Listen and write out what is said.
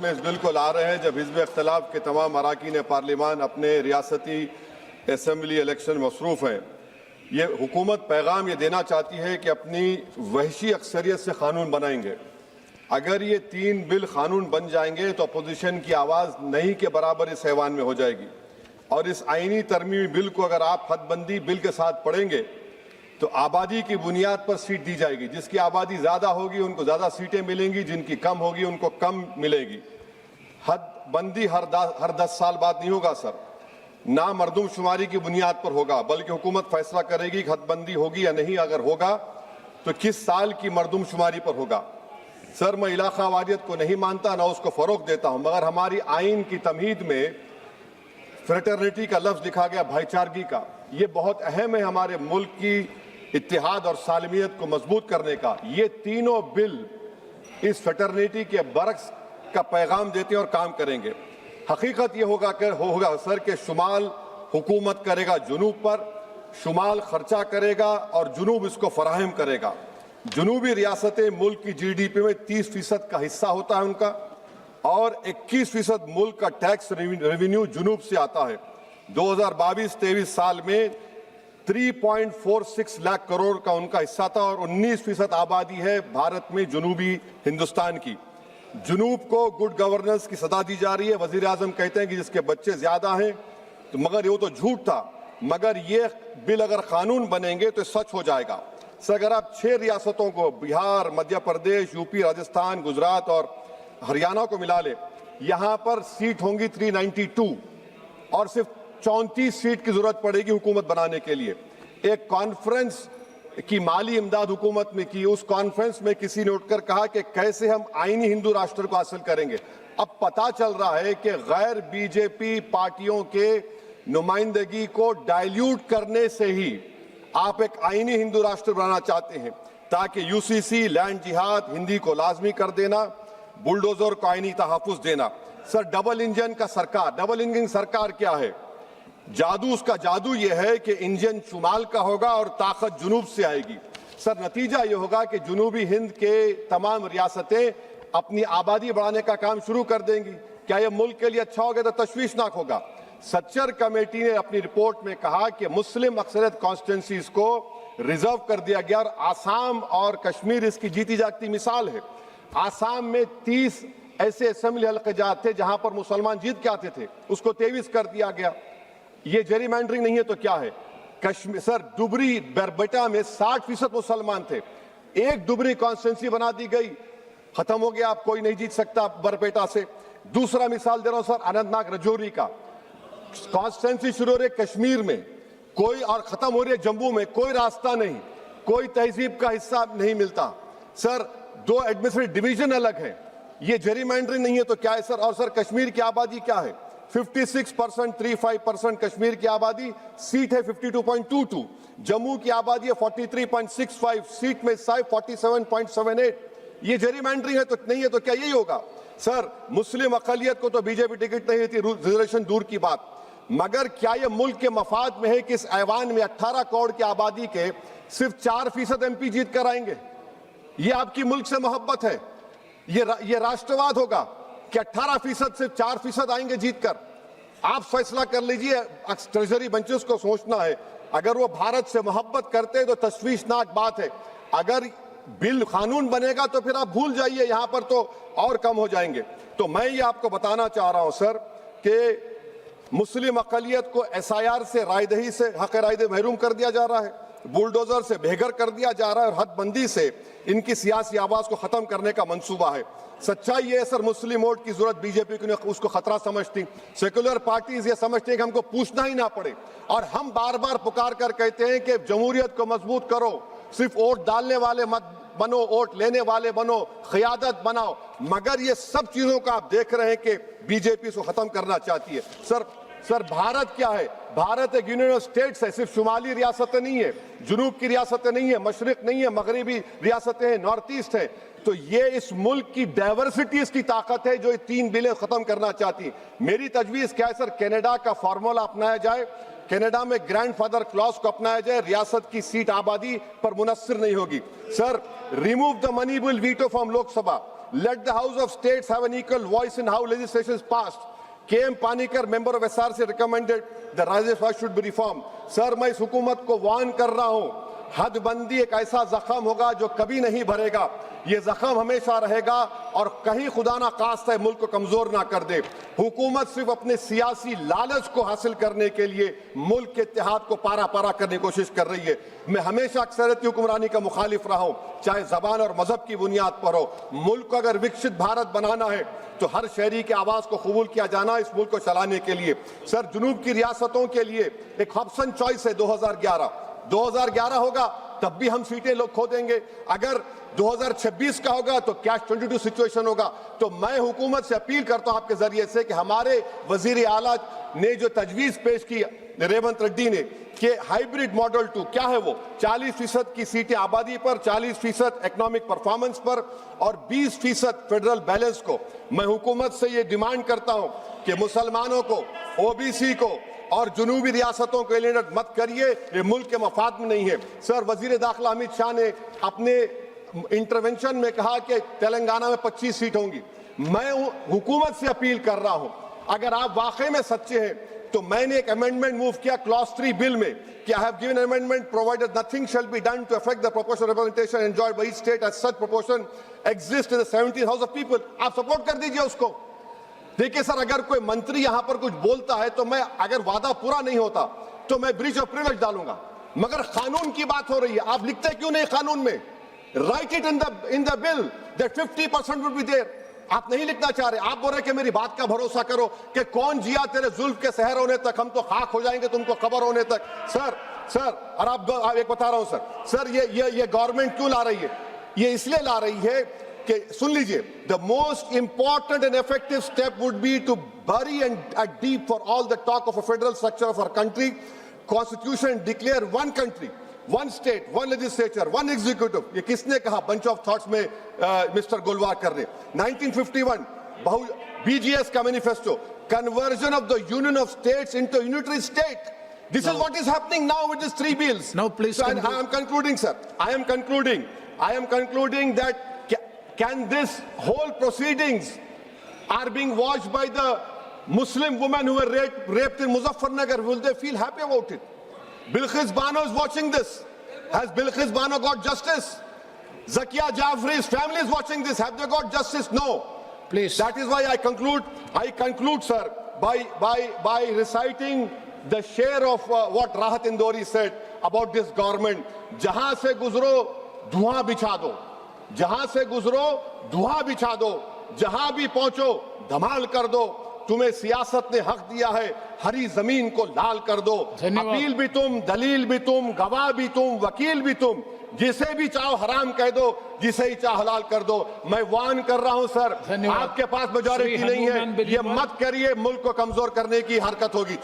में इस बिल को ला रहे हैं जब हिज़्ब इख्तिलाफ के तमाम अरकान पार्लिमान अपने रियासती असम्बली इलेक्शन मसरूफ़ हैं। ये हुकूमत पैगाम ये देना चाहती है कि अपनी वहशी अक्सरियत से कानून बनाएंगे। अगर ये 3 बिल कानून बन जाएंगे तो अपोजिशन की आवाज़ नहीं के बराबर इस ऐवान में हो जाएगी। और इस आईनी तरमीमी बिल को अगर आप हदबंदी बिल के साथ पढ़ेंगे तो आबादी की बुनियाद पर सीट दी जाएगी। जिसकी आबादी ज़्यादा होगी उनको ज़्यादा सीटें मिलेंगी, जिनकी कम होगी उनको कम मिलेगी। हदबंदी हर 10 साल बाद नहीं होगा सर, ना मरदमशुमारी की बुनियाद पर होगा, बल्कि हुकूमत फैसला करेगी कि हदबंदी होगी या नहीं। अगर होगा तो किस साल की मरदमशुमारी पर होगा। सर, मैं इलाका वारियत को नहीं मानता, ना उसको फ़रोग़ देता हूँ, मगर हमारी आइन की तमहीद में फ्रेटर्निटी का लफ्ज़ लिखा गया, भाईचारगी का। ये बहुत अहम है हमारे मुल्क की इत्तेहाद और सालमियत को मजबूत करने का। ये तीनों बिल इस फ्रेटर्निटी के बरक्स का पैगाम देते हैं और काम करेंगे। हकीकत ये होगा सर कि शुमाल हुकूमत करेगा जुनूब पर, शुमाल खर्चा करेगा और जुनूब इसको फराहम करेगा। जुनूबी रियासतें मुल्क की GDP में 30% का हिस्सा होता है उनका, और 21% मुल्क का टैक्स रेवेन्यू जुनूब से आता है। 2022-23 साल में 3.46 लाख करोड़ का उनका हिस्सा था और 19% आबादी है भारत में जुनूबी हिंदुस्तान की। जुनूब को गुड गवर्नेंस की सदा दी जा रही है। वजीर आजम कहते हैं कि जिसके बच्चे ज्यादा हैं, तो मगर ये तो झूठ था। मगर ये बिल अगर कानून बनेंगे तो सच हो जाएगा। सर, अगर आप 6 रियासतों को, बिहार, मध्य प्रदेश, यूपी, राजस्थान, गुजरात और हरियाणा को मिला ले, यहां पर सीट होंगी 392 और सिर्फ 34 सीट की जरूरत पड़ेगी हुकूमत बनाने के लिए। एक कॉन्फ्रेंस की माली इमदाद हुकूमत में की, उस कॉन्फ्रेंस में किसी ने उठकर कहा कि कैसे हम आईनी हिंदू राष्ट्र को हासिल करेंगे। अब पता चल रहा है कि गैर बीजेपी पार्टियों के नुमाइंदगी को डाइल्यूट करने से ही आप एक आईनी हिंदू राष्ट्र बनाना चाहते हैं, ताकि यूसीसी, लैंड जिहाद, हिंदी को लाजमी कर देना, बुलडोजर को आईनी तहफ़्फ़ुज़ देना। सर, डबल इंजन का सरकार, डबल इंजन सरकार क्या है? जादू, उसका जादू यह है कि इंजन शुमाल का होगा और ताकत जुनूब से आएगी। सर, नतीजा यह होगा कि जुनूबी हिंद के तमाम रियासतें अपनी आबादी बढ़ाने का काम शुरू कर देंगी। क्या यह मुल्क के लिए अच्छा होगा? तो तशवीशनाक होगा। सच्चर कमेटी ने अपनी रिपोर्ट में कहा कि मुस्लिम अक्सरियत कॉन्स्टिट्यूंसीज को रिजर्व कर दिया गया और आसाम और कश्मीर इसकी जीती जागती मिसाल है। आसाम में 30 ऐसे असेंबली हल्क़ात थे जहां पर मुसलमान जीत के आते थे, उसको 23 कर दिया गया। ये जेरीमैंडरिंग नहीं है तो क्या है? कश्मीर, सर, डुबरी बरबेटा में 60% मुसलमान थे, एक डुबरी कॉन्स्टिट्यूंसी बना दी गई, खत्म हो गया, आप कोई नहीं जीत सकता बरपेटा से। दूसरा मिसाल दे रहा हूं सर, अनंतनाग रजौरी का कॉन्स्टिट्यूंसी शुरू हो रही है कश्मीर में कोई, और खत्म हो रही है जम्मू में, कोई रास्ता नहीं, कोई तहजीब का हिस्सा नहीं मिलता। सर, 2 एडमिनिस्ट्रेटिव डिवीजन अलग है। ये जेरीमैंडरिंग नहीं है तो क्या है सर? और सर, कश्मीर की आबादी क्या है? 56% कश्मीर की आबादी, सीट है 52.22। जम्मू की आबादी है 43.65, सीट में 47.78। ये जेरीमैंडरिंग है तो नहीं है तो क्या यही होगा? सर, मुस्लिम अक़लियत को तो बीजेपी टिकट नहीं देती, रिजर्वेशन दूर की बात, मगर क्या यह मुल्क के मफाद में है कि इस ऐवान में 18 करोड़ की आबादी के सिर्फ 4% MP जीत कर आएंगे? ये आपकी मुल्क से मोहब्बत है? ये राष्ट्रवाद होगा कि 18% सिर्फ 4% आएंगे जीत कर? आप फैसला कर लीजिए। ट्रेजरी बेंचेस को सोचना है, अगर वो भारत से मोहब्बत करते हैं तो तशवीशनाक बात है। अगर बिल कानून बनेगा तो फिर आप भूल जाइए, यहां पर तो और कम हो जाएंगे। तो मैं ये आपको बताना चाह रहा हूं सर कि मुस्लिम अक़लियत को SIR से, रायदही से, हक रायदही महरूम कर दिया जा रहा है, बुलडोजर से बेघर कर दिया जा रहा है, और हदबंदी से इनकी सियासी आवाज को खत्म करने का मंसूबा है। सच्चाई ये है सर, मुस्लिम वोट की जरूरत बीजेपी को उसको खतरा समझती, सेकुलर पार्टीज ये समझते हैं कि हमको पूछना ही ना पड़े, और हम बार बार पुकार कर कहते हैं कि जमहूरियत को मजबूत करो, सिर्फ वोट डालने वाले मत बनो, वोट लेने वाले बनो, क़यादत बनाओ। मगर ये सब चीजों का आप देख रहे हैं कि बीजेपी इसको खत्म करना चाहती है। सर, भारत क्या है? भारत एक यूनियन ऑफ स्टेट्स है, सिर्फ शुमाली रियासतें नहीं है, जुनूब की रियासतें नहीं है, मशरिक नहीं है, मगरबी रियासतें हैं, नॉर्थ ईस्ट है। तो ये इस मुल्क की डाइवर्सिटी इसकी ताकत है जो ये 3 बिलें खत्म करना चाहती। मेरी तजवीज़ क्या है सर? कनाडा का फार्मूला अपनाया जाए, कनाडा में ग्रैंडफादर क्लॉज को अपनाया जाए, रियासत की सीट आबादी पर मुनस्सिर नहीं होगी। Sir, remove the money bill veto from Lok Sabha, let the House of States have an equal voice in how legislation is passed. KM Panicker, member of SRC, recommended the Rajya should be reformed. Sir, मैं इस हुकूमत को warn कर रहा हूं, हदबंदी एक ऐसा जख्म होगा जो कभी नहीं भरेगा। ये जख्म हमेशा रहेगा और कहीं खुदा ना खास्ता मुल्क को कमजोर ना कर दे। हुकूमत सिर्फ अपने सियासी लालच को हासिल करने के लिए मुल्क के इत्तेहाद को पारा पारा करने की कोशिश कर रही है। मैं हमेशा अक्सरियती हुक्मरानी का मुखालिफ रहा हूं, चाहे जबान और मजहब की बुनियाद पर हो। मुल्क को अगर विकसित भारत बनाना है तो हर शहरी की आवाज को कबूल किया जाना इस मुल्क को चलाने के लिए। सर, जुनूब की रियासतों के लिए एक ऑप्शन चॉइस है 2011 होगा तब भी हम सीटें लोग खो देंगे। अगर 2026 का होगा तो कैश 22 सिचुएशन होगा। तो मैं हुकूमत से अपील करता हूं आपके जरिए से कि हमारे वजीर आला ने जो तजवीज पेश की रेवंत रेड्डी ने कि हाइब्रिड मॉडल 2 क्या है, वो 40% की सीटें आबादी पर, 40% इकोनॉमिक परफॉर्मेंस पर और 20% फेडरल बैलेंस को। मैं हुकूमत से ये डिमांड करता हूं कि मुसलमानों को, ओबीसी को और जुनूबी रियासतों को एलिनेट मत करिए, ये मुल्क के मफाद में नहीं है। सर, वजीर दाखिला अमित शाह ने अपने इंटरवेंशन में कहा कि तेलंगाना में 25 सीट होंगी। मैं हुकूमत से अपील कर रहा हूं, अगर आप वाकई में सच्चे हैं तो मैंने एक अमेंडमेंट मूव किया क्लॉज 3 बिल में कि I have given amendment provided nothing shall be done to affect the proportional representation enjoyed by each state as such proportion exist in the 17th house of people. आप support कर दीजिए उसको। देखिए sir, अगर कोई मंत्री यहां पर कुछ बोलता है तो मैं, अगर वादा पूरा नहीं होता तो मैं ब्रीच ऑफ प्रिविलेज डालूंगा, मगर कानून की बात हो रही है, आप लिखते क्यों नहीं कानून में? Write it in the bill that 50% would be there. आप नहीं लिखना चाह रहे, आप बोल रहे कि मेरी बात का भरोसा करो कि कौन जिया तेरे जुल्फ के सहर होने तक, हम तो खाक हो जाएंगे तुमको खबर होने तक। सर और आप एक बता रहा हूं सर, ये गवर्नमेंट क्यों ला रही है? ये इसलिए ला रही है कि, सुन लीजिए, the most important and effective step would be to bury and deep for all the talk of a federal structure of our country, constitution declare one country, one state, one legislature, one executive। ये किसने कहा? bunch of thoughts में mister गोलवार कर रहे। 1951 BGS का manifesto, conversion of the union of states into a unitary state। This is what is happening now with these 3 bills। Now please, so, I am concluding, sir, I am concluding that can this whole proceedings are being watched by the Muslim women who were raped in Muzaffarnagar, will they feel happy about it? Bilqis Bano is watching this. Has Bilqis Bano got justice? Zakia Jafri's family is watching this. Have they got justice? No. Please. That is why I conclude, sir, by reciting the share of what Rahat Indori said about this government. जहां से गुजरो धुआं बिछा दो, जहां से गुजरो धुआं बिछा दो, जहां भी पहुंचो धमाल कर दो। तुम्हें सियासत ने हक दिया है, हरी जमीन को लाल कर दो। अपील भी तुम, दलील भी तुम, गवाह भी तुम, वकील भी तुम, जिसे भी चाहो हराम कह दो, जिसे ही चाहो हलाल कर दो। मैं वार्न कर रहा हूं सर, आपके पास मेजॉरिटी नहीं है, ये मत करिए, मुल्क को कमजोर करने की हरकत होगी।